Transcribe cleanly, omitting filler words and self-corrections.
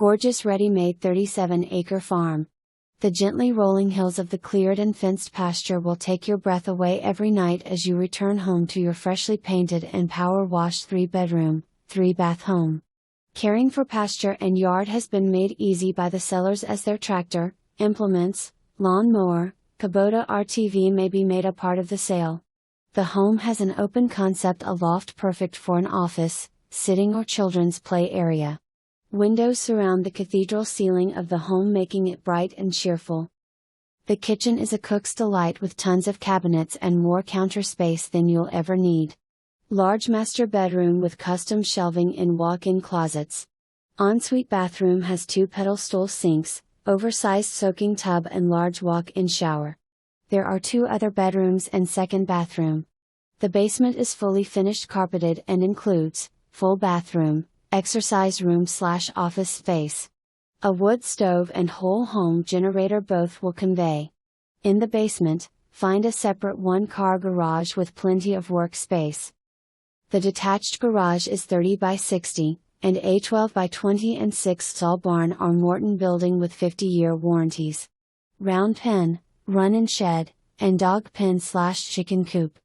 Gorgeous ready-made 37-acre farm. The gently rolling hills of the cleared and fenced pasture will take your breath away every night as you return home to your freshly painted and power-washed 3-bedroom, 3-bath home. Caring for pasture and yard has been made easy by the sellers as their tractor, implements, lawn mower, Kubota RTV may be made a part of the sale. The home has an open concept, a loft perfect for an office, sitting or children's play area. Windows surround the cathedral ceiling of the home, making it bright and cheerful. The kitchen is a cook's delight with tons of cabinets and more counter space than you'll ever need. Large master bedroom with custom shelving in walk-in closets. Ensuite bathroom has 2 pedestal sinks, oversized soaking tub and large walk-in shower. There are 2 other bedrooms and 2nd bathroom. The basement is fully finished, carpeted, and includes full bathroom, exercise room/office space. A wood stove and whole home generator, both will convey. In the basement, find a separate 1-car garage with plenty of workspace. The detached garage is 30 by 60, and a 12 by 20 and 6 stall barn are Morton building with 50-year warranties. Round pen, run-in shed, and dog pen/chicken coop.